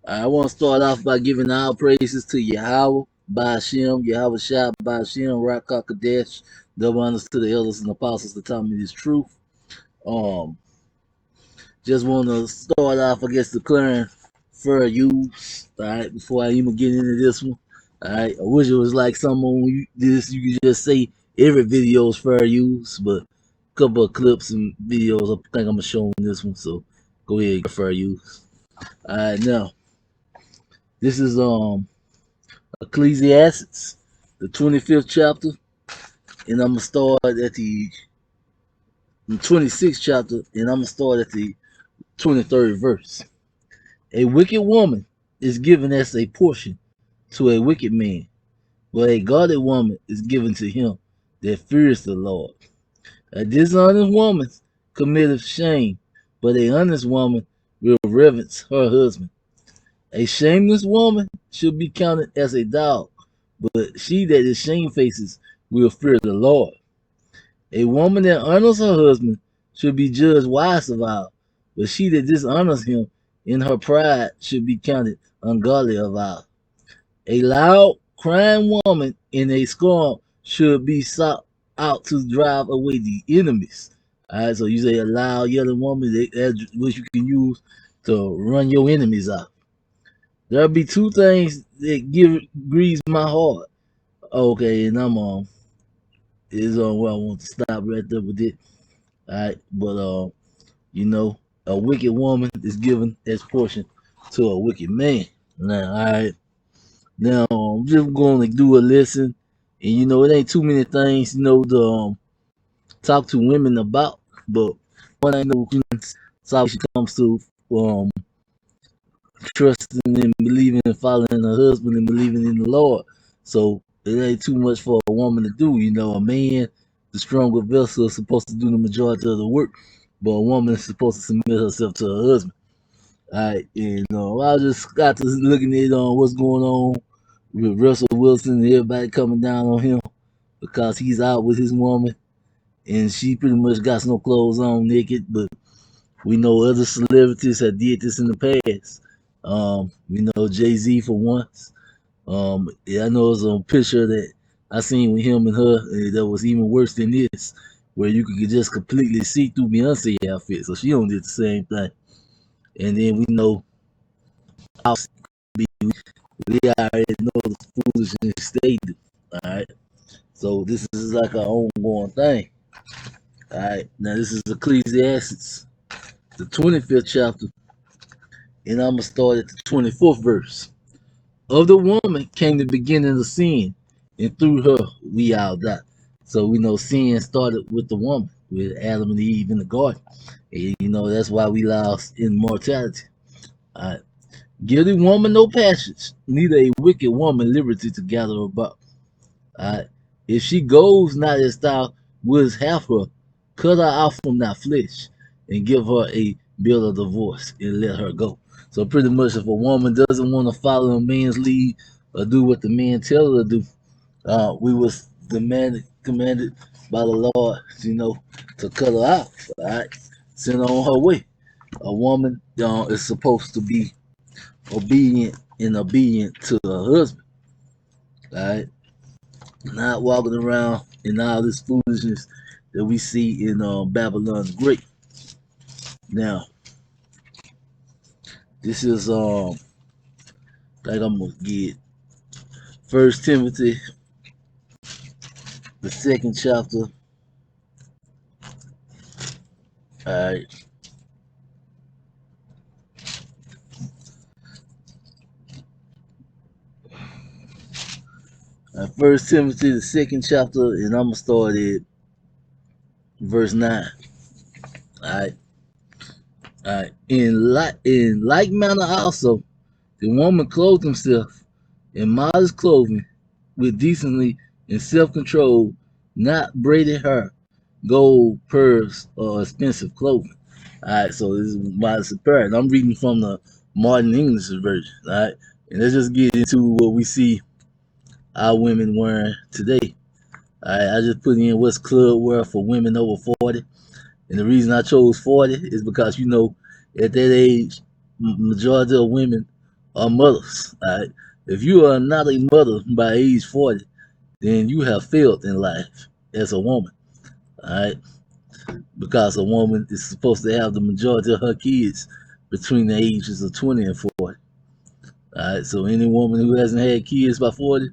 I want to start off by giving all praises to Yahweh, Ba'ashem, Yahweh Shah, Ba'ashem, Rakak Kadesh, double honors to the elders and apostles that taught me this truth. Um, just want to start off, I guess, declaring fair use, all right, before I even get into this one. All right, I wish it was like someone when you this you could just say every video is fair use, but a couple of clips and videos, I think I'm gonna show in this one. So go ahead, get fair use. All right, now this is Ecclesiastes, the 25th chapter, and I'm gonna start at the 26th chapter, and I'm gonna start at the 23rd verse. A wicked woman is given as a portion to a wicked man, but a godly woman is given to him that fears the Lord. A dishonest woman committeth shame, but a honest woman will reverence her husband. A shameless woman should be counted as a dog, but she that is shamefaced will fear the Lord. A woman that honors her husband should be judged wise of all, but she that dishonors him in her pride should be counted ungodly of all. A loud crying woman in a storm should be sought out to drive away the enemies. All right, so you say a loud yelling woman, that's what you can use to run your enemies out. There'll be two things that grieves my heart. Okay, and I'm is on where I want to stop right there with it. All right, but you know, a wicked woman is given as portion to a wicked man. Now, all right. Now, I'm just going to do a lesson, and you know, it ain't too many things, to talk to women about, but one I know, how she comes to um trusting and believing and following her husband and believing in the Lord. So it ain't too much for a woman to do. You know, a man, the stronger vessel, is supposed to do the majority of the work, but a woman is supposed to submit herself to her husband. All right, and I just got to looking at what's going on with Russell Wilson and everybody coming down on him because he's out with his woman and she pretty much got no clothes on, naked. But we know other celebrities have did this in the past. We know Jay-Z for once. Yeah, I know it was a picture that I seen with him and her that was even worse than this, where you could just completely see through Beyonce outfit. So she don't did the same thing. And then we know how we already know the foolishness they do. All right. So this is like an ongoing thing. All right. Now this is Ecclesiastes, the 25th chapter, and I'm gonna start at the 24th verse. Of the woman came the beginning of sin, and through her we all die. So we know sin started with the woman, with Adam and Eve in the garden. And you know that's why we lost immortality. All right. Give the woman no passage, neither a wicked woman liberty to gather about. Alright. If she goes not as thou wouldst have her, cut her off from thy flesh, and give her a bill of divorce, and let her go. So pretty much, if a woman doesn't want to follow a man's lead or do what the man tell her to do, we was commanded by the Lord, to cut her off. All right, send her on her way. A woman is supposed to be obedient to her husband. All right, not walking around in all this foolishness that we see in Babylon the Great. Now, this is like I'm gonna get First Timothy, the second chapter. All right, First Timothy, the second chapter, and I'm gonna start at verse 9. All right, all right. In like manner also, the woman clothed himself in modest clothing, with decency and self-control, not braided hair, gold, pearls, or expensive clothing. All right, so this is modest apparel. I'm reading from the modern English version. All right, and let's just get into what we see our women wearing today. All right, I just put in what's club wear for women over 40, and the reason I chose 40 is because at that age, majority of women are mothers. All right. If you are not a mother by age 40, then you have failed in life as a woman. All right. Because a woman is supposed to have the majority of her kids between the ages of 20 and 40. All right. So any woman who hasn't had kids by 40,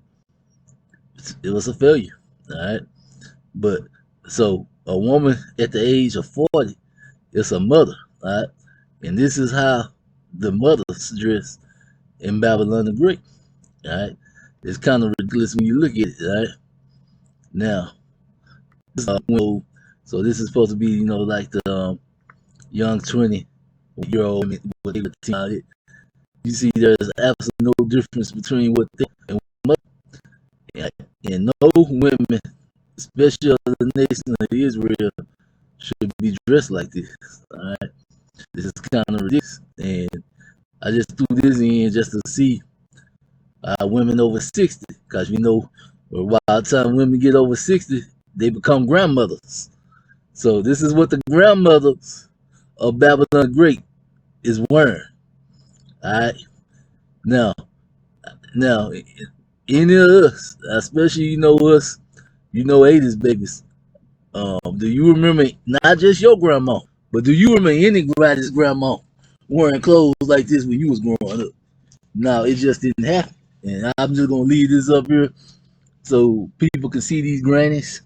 it was a failure. All right. But so a woman at the age of 40 is a mother. All right. And this is how the mothers dress in Babylon the Great. All right. It's kind of ridiculous when you look at it. All right. Now, so this is supposed to be, like the young 20-year old what they were about it. You see, there's absolutely no difference between what they and what and no women, especially of the nation of Israel, should be dressed like this. All right, this is kind of ridiculous, and I just threw this in just to see women over 60, because by the time women get over 60, they become grandmothers. So this is what the grandmothers of Babylon the Great is wearing. All right. Now, now, any of us, especially us, 80s babies. Do you remember not just your grandma, but do you remember anybody's grandma wearing clothes like this when you was growing up? No, it just didn't happen. And I'm just gonna leave this up here so people can see these grannies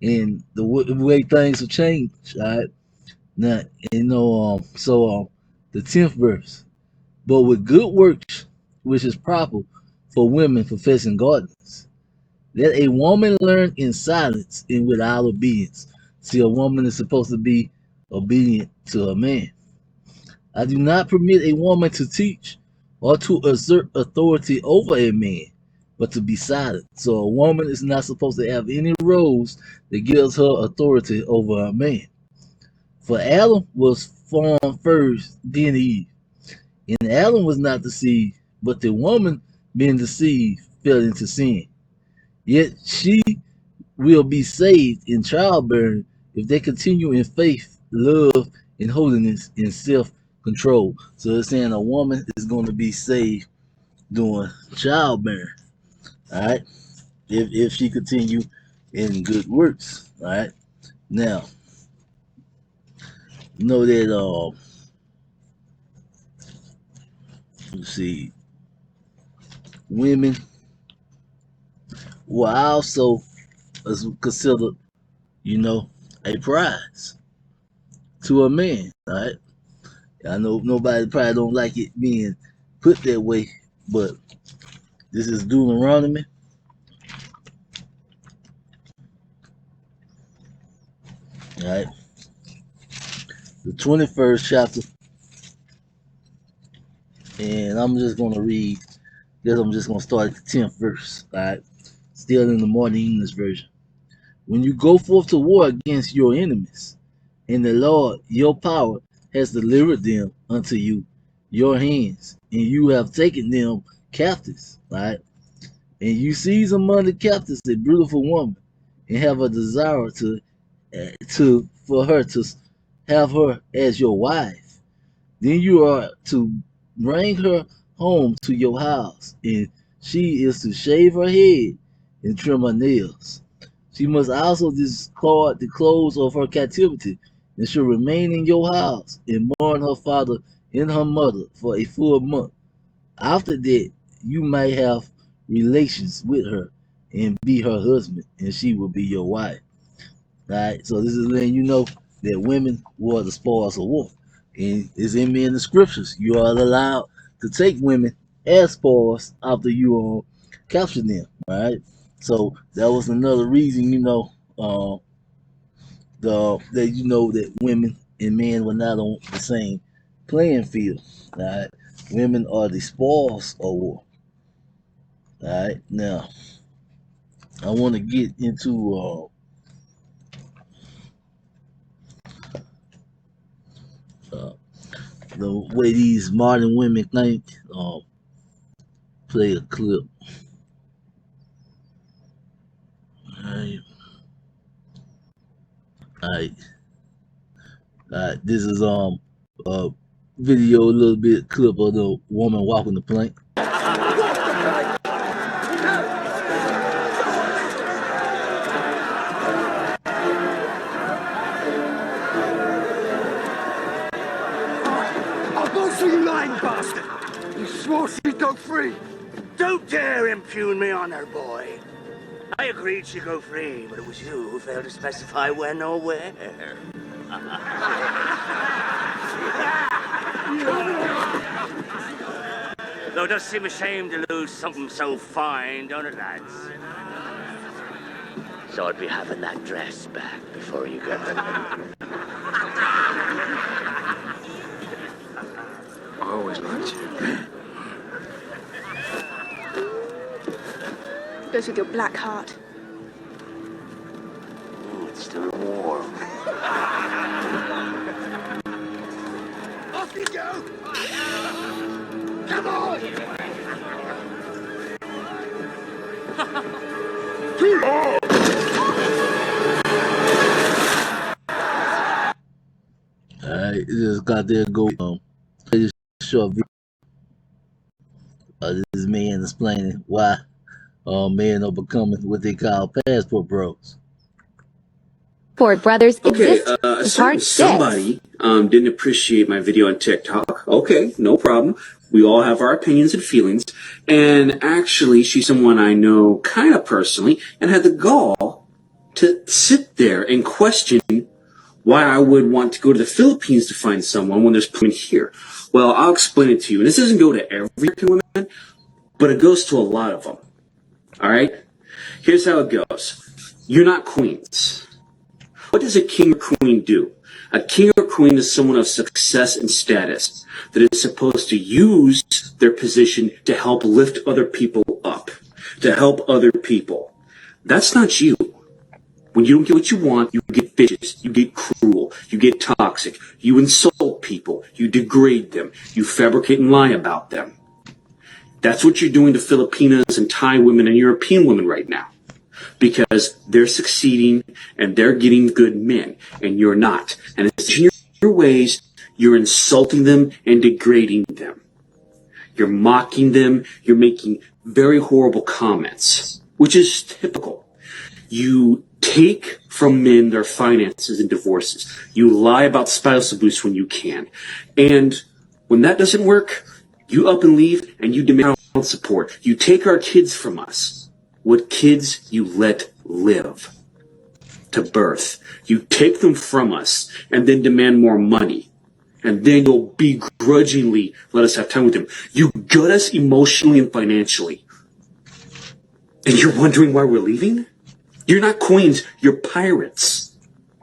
and the way things have changed. All right. Now, the 10th verse. But with good works, which is proper for women professing godliness, let a woman learn in silence and without obedience. See, a woman is supposed to be obedient to a man. I do not permit a woman to teach or to assert authority over a man, but to be silent. So a woman is not supposed to have any roles that gives her authority over a man. For Adam was formed first, then Eve. And Adam was not deceived, but the woman, being deceived, fell into sin. Yet she will be saved in childbearing if they continue in faith, love, and holiness and self control. So it's saying a woman is going to be saved during childbearing. All right. If she continue in good works. All right. Now, know that let's see, women were also considered, you know, a prize to a man. All right. I know nobody probably don't like it being put that way, but this is Deuteronomy. All right. The 21st chapter. And I'm just gonna read, guess I'm just gonna start at the 10th verse. All right. Still in the Modern English version. When you go forth to war against your enemies, and the Lord your power has delivered them unto your hands, and you have taken them captives, right? And you seize among the captives a beautiful woman, and have a desire for her to have her as your wife. Then you are to bring her home to your house, and she is to shave her head and trim her nails. She must also discard the clothes of her captivity, and shall remain in your house and mourn her father and her mother for a full month. After that, you may have relations with her and be her husband, and she will be your wife. All right. So this is letting you know that women were the spoils of war, and it's in me in the scriptures. You are allowed to take women as spoils after you capture them. All right. So that was another reason, that women and men were not on the same playing field. All right. Women are the spoils of war. All right. Now I want to get into uh, the way these modern women think. Play a clip. Alright. Alright. Alright. This is uh video, a little bit clip of the woman walking the plank. I'll go see you lying bastard! You swore she'd go free! Don't dare impugn me on her, boy. I agreed she'd go free, but it was you who failed to specify when or where. Though it does seem a shame to lose something so fine, don't it, lads? So I'd be having that dress back before you go. I always liked you. Goes with your black heart. It's still warm. Off you go! Come on! Alright, just got there go. This short video. This man explaining why men are becoming what they call passport bros. Ford Brothers Okay, exist a to certain part six. somebody didn't appreciate my video on TikTok. Okay, no problem. We all have our opinions and feelings. And actually, she's someone I know kind of personally and had the gall to sit there and question why I would want to go to the Philippines to find someone when there's women here. Well, I'll explain it to you. And this doesn't go to every American woman, but it goes to a lot of them. All right? Here's how it goes. You're not queens. What does a king or queen do? A king or queen is someone of success and status that is supposed to use their position to help lift other people up, to help other people. That's not you. When you don't get what you want, you get vicious, you get cruel, you get toxic, you insult people, you degrade them, you fabricate and lie about them. That's what you're doing to Filipinas and Thai women and European women right now. Because they're succeeding and they're getting good men, and you're not. And it's in your ways, you're insulting them and degrading them. You're mocking them, you're making very horrible comments, which is typical. You take from men their finances and divorces. You lie about spouse abuse when you can. And when that doesn't work, you up and leave and you demand child support. You take our kids from us. What kids you let live to birth. You take them from us and then demand more money. And then you'll begrudgingly let us have time with them. You gut us emotionally and financially. And you're wondering why we're leaving? You're not queens, you're pirates.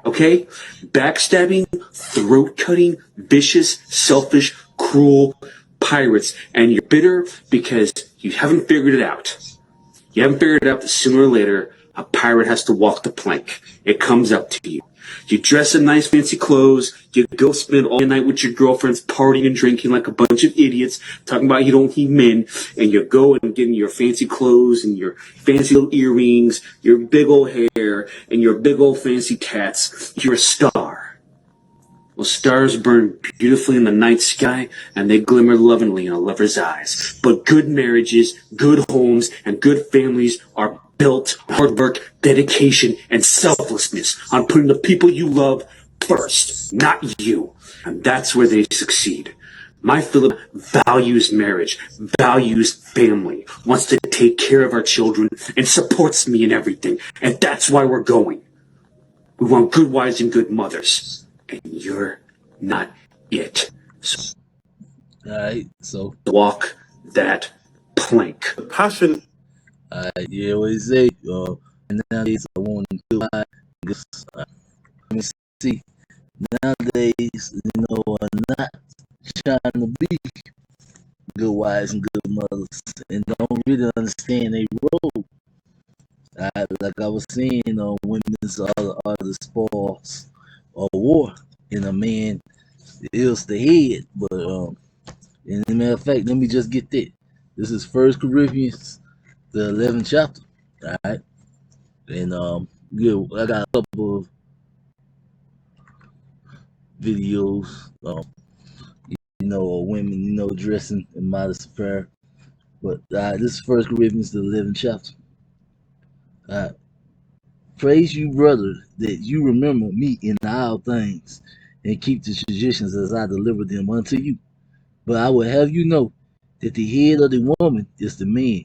Okay? Backstabbing, throat cutting, vicious, selfish, cruel pirates. And you're bitter because you haven't figured it out. You haven't figured it out that sooner or later, a pirate has to walk the plank. It comes up to you. You dress in nice fancy clothes. You go spend all night with your girlfriends partying and drinking like a bunch of idiots, talking about you don't need men. And you go and get in your fancy clothes and your fancy little earrings, your big old hair, and your big old fancy tats. You're a star. Well, stars burn beautifully in the night sky, and they glimmer lovingly in a lover's eyes. But good marriages, good homes, and good families are built on hard work, dedication, and selflessness, on putting the people you love first, not you. And that's where they succeed. My Philip values marriage, values family, wants to take care of our children, and supports me in everything. And that's why we're going. We want good wives and good mothers. And you're not it. So Alright, so walk that plank. Passion. yeah, what you say? And nowadays I want to do let me see. Nowadays, are not trying to be good wives and good mothers, and don't really understand their role. Like I was saying, women's are the spoils of war, and a man is the head. But and as a matter of fact, let me just get that. This is First Corinthians, the 11th chapter. All right, and good. I got a couple of videos. or women, dressing in modest apparel. But this is First Corinthians, the 11th chapter. Praise you, brother, that you remember me in all things, and keep the traditions as I deliver them unto you. But I will have you know that the head of the woman is the man,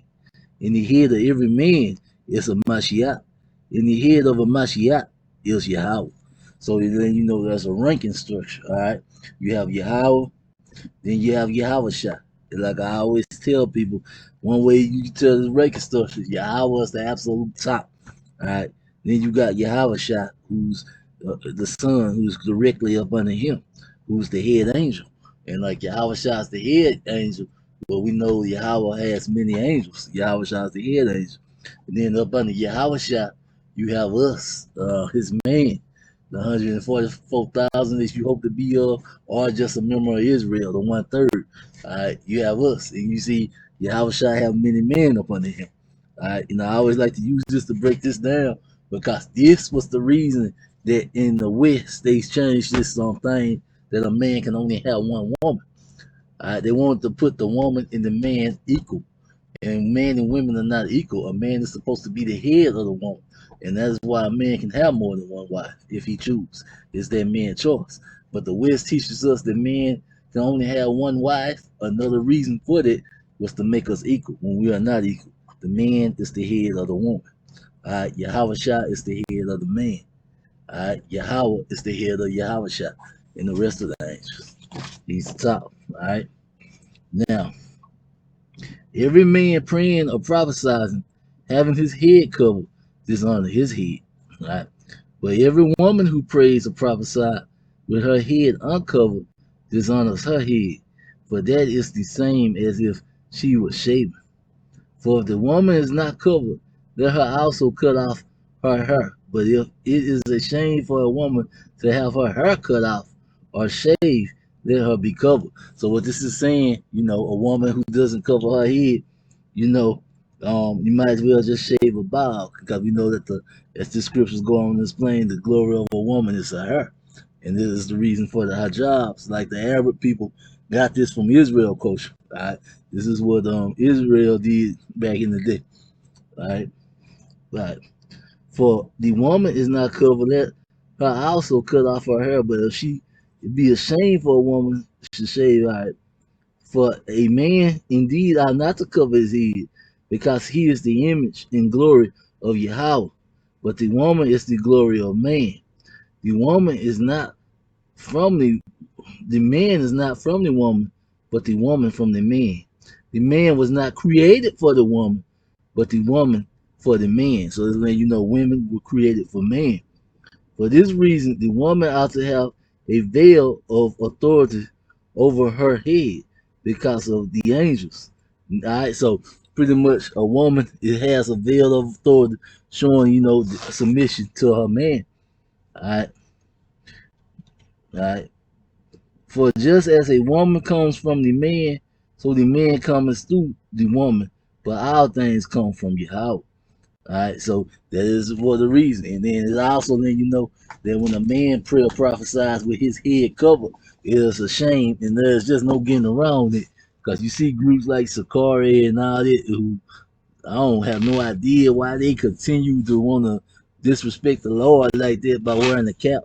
and the head of every man is a Mashiach, and the head of a Mashiach is Yahweh. So then there's a ranking structure, all right? You have Yahweh, then you have Yahweh Shah. Like I always tell people, one way you can tell this ranking structure, Yahweh is the absolute top, all right? Then you got Yahweh Shah, who's the son, who's directly up under him, who's the head angel. And like Yahweh Shah is the head angel, but we know Yahweh has many angels. Yahweh Shah is the head angel. And then up under Yahweh Shah, you have us, his man, the 144,000 that you hope to be of, or just a member of Israel, the 1/3. All right, you have us, and you see Yahweh Shah have many men up under him. All right, I always like to use this to break this down because this was the reason that in the West they changed this thing that a man can only have one woman. All right, they wanted to put the woman and the man equal, and men and women are not equal. A man is supposed to be the head of the woman, and that is why a man can have more than one wife if he chooses. It's that man's choice. But the West teaches us that men can only have one wife. Another reason for that was to make us equal when we are not equal. The man is the head of the woman. All right, Yahweh Shah is the head of the man. All right, Yahweh is the head of Yahweh Shah, and the rest of the angels. He's the top. All right. Now, every man praying or prophesying, having his head covered, dishonor his head. Right? But every woman who prays or prophesies with her head uncovered dishonors her head, for that is the same as if she was shaven. For if the woman is not covered, let her also cut off her hair. But if it is a shame for a woman to have her hair cut off or shaved, let her be covered. So what this is saying, a woman who doesn't cover her head, you might as well just shave a bald, because we know that as the scriptures go on to explain, the glory of a woman is her hair. And this is the reason for the hijabs. Like the Arab people got this from Israel culture. All right? This is what Israel did back in the day. All right? Right. For the woman is not covered, let her also cut off her hair. But if it'd be a shame for a woman to shave. All right? For a man indeed ought not to cover his head, because he is the image and glory of Yahweh. But the woman is the glory of man. The woman is not from the man is not from the woman, but the woman from the man. The man was not created for the woman, but the woman for the man. So this way women were created for man. For this reason, the woman ought to have a veil of authority over her head because of the angels. All right, so pretty much a woman, it has a veil of authority showing, submission to her man. All right. All right. For just as a woman comes from the man, so the man comes through the woman. But all things come from Yahweh. All right, so that is for the reason. And then it's also letting that when a man prayer prophesies with his head covered, it is a shame, and there's just no getting around it. Because you see groups like Sakari and all that who I don't have no idea why they continue to want to disrespect the Lord like that by wearing a cap,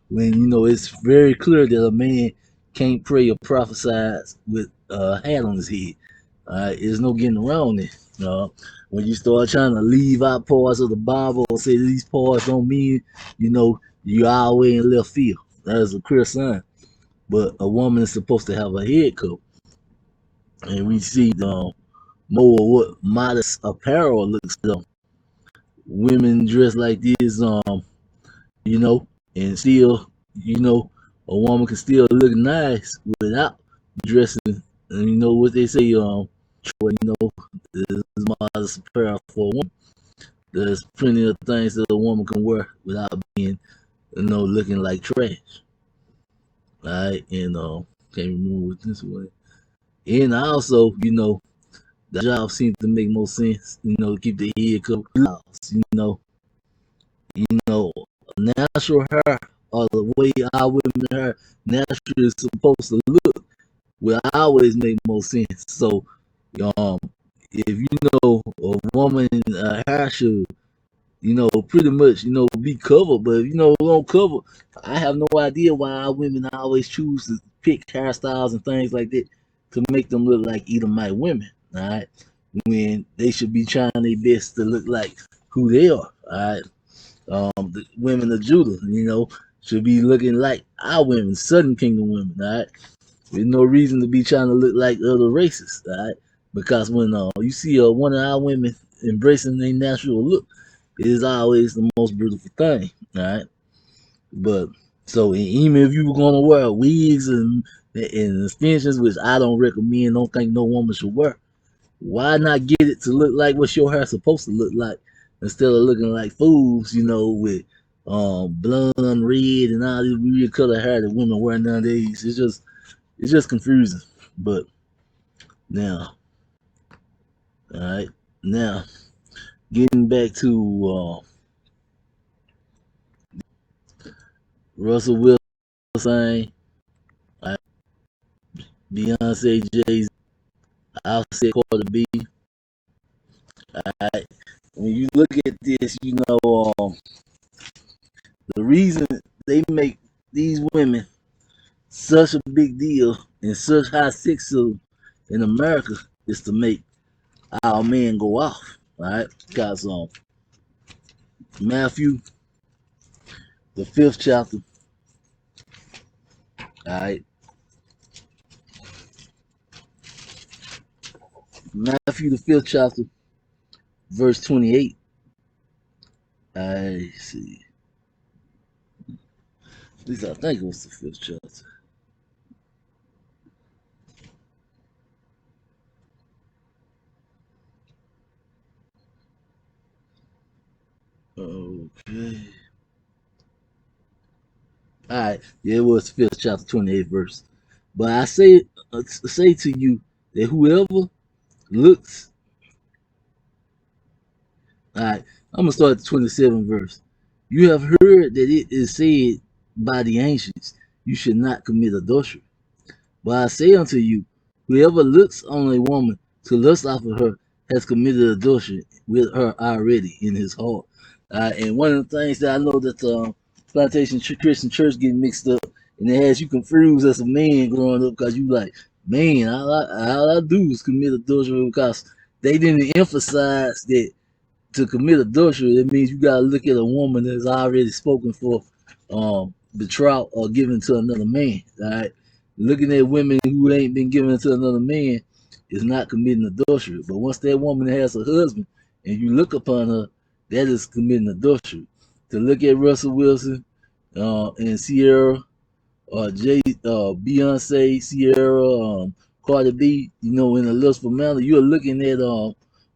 when it's very clear that a man can't pray or prophesy with a hat on his head. There's no getting around it. When you start trying to leave out parts of the Bible or say these parts don't mean, you're all the way in left field. That is a clear sign. But a woman is supposed to have a head coat. And we see more of what modest apparel looks like. Women dress like this, and still, a woman can still look nice without dressing. And you know what they say, this is modest apparel for a woman. There's plenty of things that a woman can wear without being, looking like trash. Alright, and can't remember what this was. And also, the job seems to make more sense, to keep the head covered. Natural hair, or the way our women hair naturally is supposed to look, will always make more sense. So, um, if you know a woman hair should, pretty much, be covered. But if don't cover, I have no idea why our women always choose to pick hairstyles and things like that to make them look like Edomite women. All right, when they should be trying their best to look like who they are. All right, the women of Judah, should be looking like our women, Southern Kingdom women. All right, there's no reason to be trying to look like other races. All right, because when you see one of our women embracing their natural look, it is always the most beautiful thing. All right, but so even if you were gonna wear wigs and extensions, which I don't recommend, don't think no woman should wear, why not get it to look like what your hair's supposed to look like instead of looking like fools, with blonde, red, and all this weird color hair that women wear nowadays. It's just confusing. But now, all right, now getting back to Russell Wilson, Beyonce, Jay-Z, I'll say Cardi B. Alright, when you look at this, the reason they make these women such a big deal and such high sexism in America is to make our men go off. Alright, because Matthew, the 5th chapter. Alright, Matthew, the 5th chapter, verse 28. I see. At least I think it was the 5th chapter. Okay. Alright, yeah, it was the 5th chapter, 28th verse. But I say to you that whoever looks. Alright, I'm gonna start at the 27th verse. You have heard that it is said by the ancients, you should not commit adultery. But I say unto you, whoever looks on a woman to lust after her has committed adultery with her already in his heart. And one of the things that I know that Plantation Christian Church get mixed up, and it has you confused as a man growing up because you like, man, all I do is commit adultery, because they didn't emphasize that to commit adultery, it means you gotta look at a woman that's already spoken for, betrothed or given to another man. All right, looking at women who ain't been given to another man is not committing adultery. But once that woman has a husband and you look upon her, that is committing adultery. To look at Russell Wilson and Sierra, Beyonce, Sierra, Cardi B, in a lustful manner, you're looking at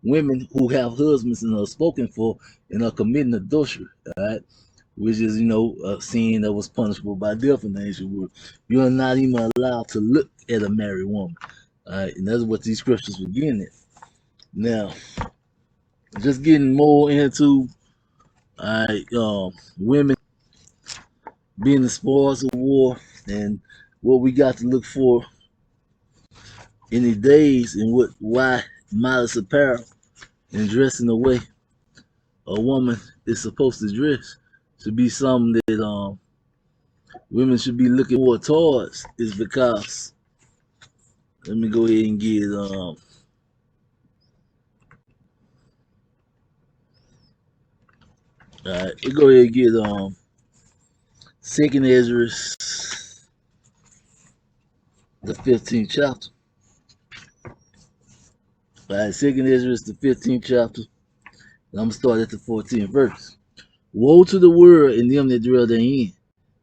women who have husbands and are spoken for and are committing adultery, all right? Which is, a sin that was punishable by death in the ancient world. You are not even allowed to look at a married woman, all right? And that's what these scriptures were getting at. Now, just getting more into, all right, women being the spoils of war and what we got to look for in the days and why modest apparel and dressing the way a woman is supposed to dress should be something that women should be looking more towards, is because, let me go ahead and get alright, we go ahead and get 2nd Ezra, the 15th chapter. Alright, 2nd Ezra, the 15th chapter. I'm gonna start at the 14th verse. Woe to the world and them that dwell therein,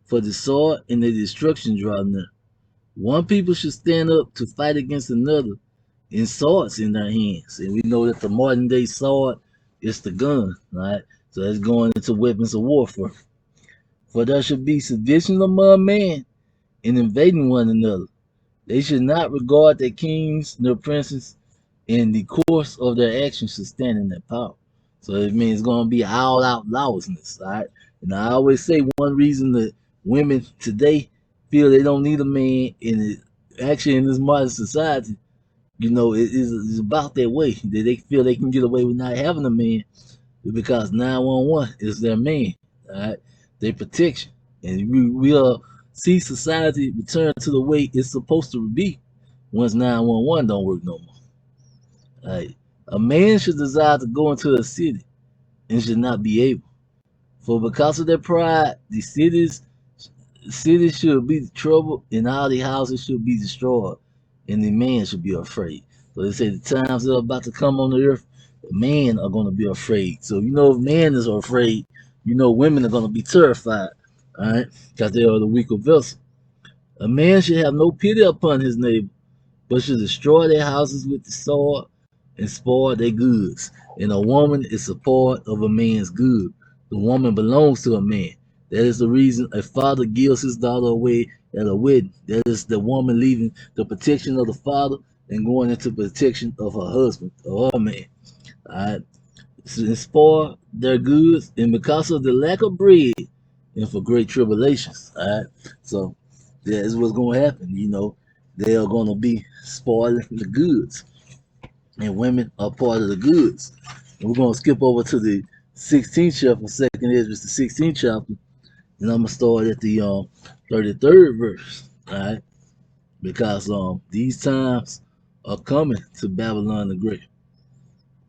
for the sword and the destruction draw near. One people should stand up to fight against another, in swords in their hands. And we know that the modern day sword is the gun, right? So that's going into weapons of warfare. For there should be sedition among men in invading one another. They should not regard their kings nor princes, in the course of their actions should stand in their power. So it means it's going to be all out lawlessness, right? And I always say one reason that women today feel they don't need a man, and actually in this modern society, you know, it's about that way. That they feel they can get away with not having a man because 911 is their man, all right? Their protection. And we'll see society return to the way it's supposed to be once 911 don't work no more. All right? A man should desire to go into a city and should not be able. For because of their pride, the cities should be troubled, and all the houses should be destroyed, and the man should be afraid. So they say the times that are about to come on the earth, the men are going to be afraid. So you know, if men is afraid, you know, women are going to be terrified, all right, because they are the weaker vessel. A man should have no pity upon his neighbor, but should destroy their houses with the sword and spoil their goods. And a woman is a part of a man's good. The woman belongs to a man. That is the reason a father gives his daughter away at a wedding. That is the woman leaving the protection of the father and going into protection of her husband or her man. All right. And spoil their goods, and because of the lack of bread, and for great tribulations. All right. So that is what's going to happen. You know, they are going to be spoiling the goods, and women are part of the goods. And we're going to skip over to the 16th chapter, second Ezra, the 16th chapter, and I'm gonna start at the 33rd verse. All right, because these times are coming to Babylon the Great.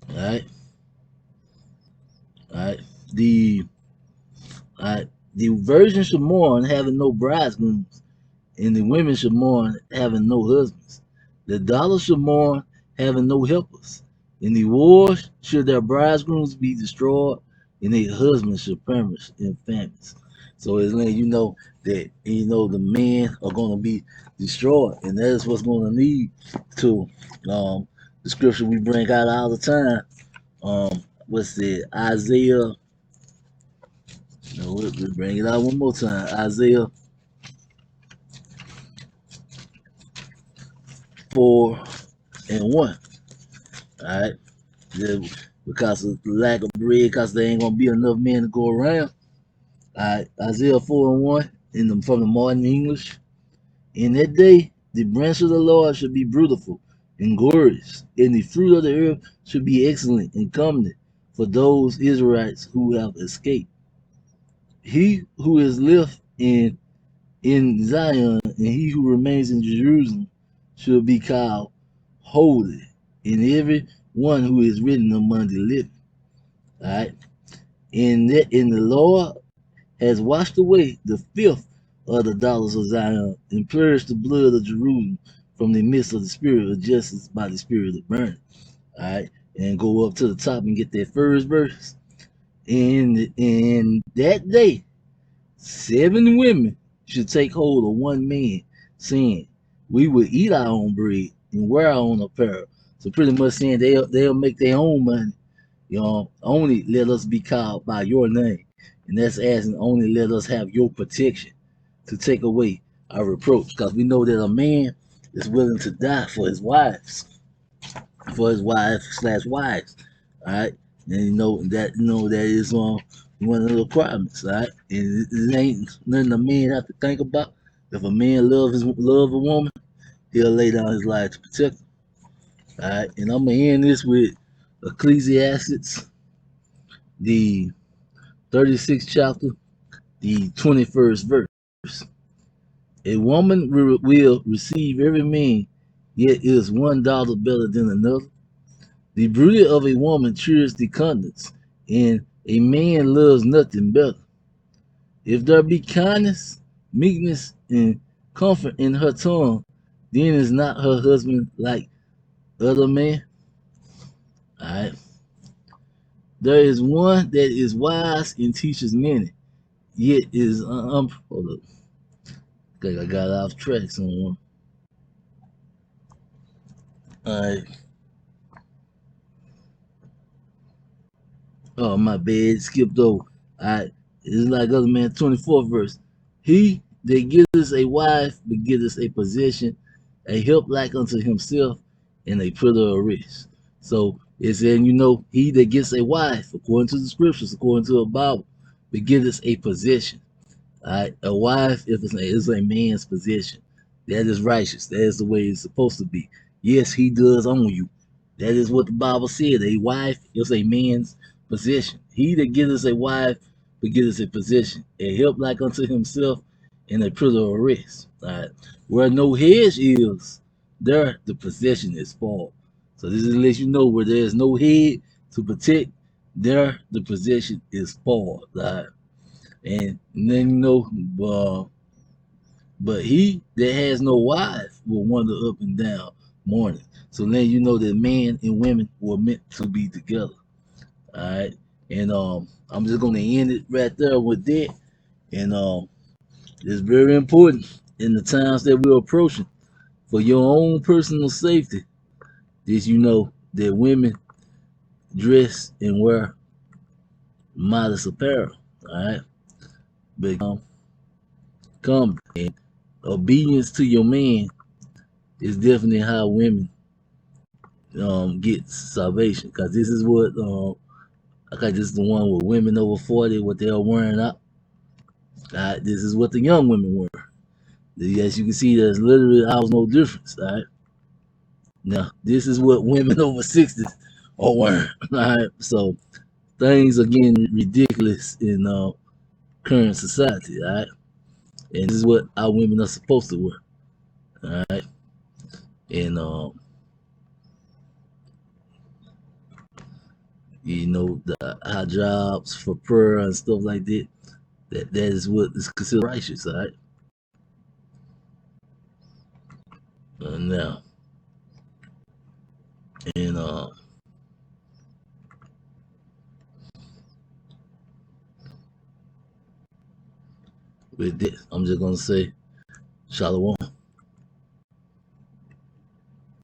All right, all right. The the virgin should mourn having no bridegrooms, and the women should mourn having no husbands. The daughters should mourn having no helpers. In the wars should their bridegrooms be destroyed, and their husbands should perish in famines. So it's letting you know that the men are going to be destroyed, and that is what's going to lead to the scripture we bring out all the time. What's it? Isaiah. No, we'll bring it out one more time. Isaiah 4:1. All right, yeah, because of the lack of bread, because there ain't gonna be enough men to go around. All right, Isaiah 4:1 from the modern English. In that day, the branch of the Lord should be beautiful and glorious, and the fruit of the earth should be excellent and comely for those Israelites who have escaped. He who is left in Zion and he who remains in Jerusalem should be called holy, and every one who is written among the living. All right, and the Lord has washed away the filth of the daughters of Zion and purged the blood of Jerusalem from the midst of the spirit of justice by the spirit of burning. All right, and go up to the top and get that first verse. In that day, 7 women should take hold of one man, saying, "We will eat our own bread and wear our own apparel." So pretty much saying they'll make their own money. Only let us be called by your name. And that's asking only let us have your protection to take away our reproach. Because we know that a man is willing to die for his wives, slash wives. All right. And that is one of the requirements, all right? And it ain't nothing a man have to think about. If a man love a woman, he'll lay down his life to protect her. All right. And I'm gonna end this with Ecclesiastes, the 36th chapter, the 21st verse. A woman will receive every man, yet is one daughter better than another. The beauty of a woman cheers the countenance, and a man loves nothing better. If there be kindness, meekness, and comfort in her tongue, then is not her husband like other men. All right. There is one that is wise and teaches many, yet is hold up. I got off track somewhere. All right. Oh, my bad. Skipped over. All right. It's like other man, 24th verse. He that giveth a wife begetteth a possession, a help like unto himself, and a put of a rest. So it's saying, he that gets a wife, according to the scriptures, according to the Bible, begetteth a possession. All right. A wife is a man's possession. That is righteous. That is the way it's supposed to be. Yes, he does own you. That is what the Bible said. A wife is a man's possession. He that getteth a wife begetteth a possession, a help like unto himself, and a prisoner of rest. All right. Where no hedge is, there the possession is spoiled. So this is to let you know where there is no head to protect, there the possession is spoiled. All right. And then but he that has no wife will wander up and down mourning. So then you know that men and women were meant to be together. All right. And I'm just gonna end it right there with that. And it's very important in the times that we're approaching for your own personal safety that you know that women dress and wear modest apparel. All right. But come and obedience to your man is definitely how women get salvation. Because this is what okay, this is the one with women over 40, what they're wearing up. This is what the young women wear. As you can see, there's literally almost no difference. All right. Now, this is what women over 60 are wearing. All right. So things are getting ridiculous in current society. All right. And this is what our women are supposed to wear. All right. And you know, the hijabs for prayer and stuff like that. That is what is considered righteous. All right. Now, and with this, I'm just gonna say, Shalom.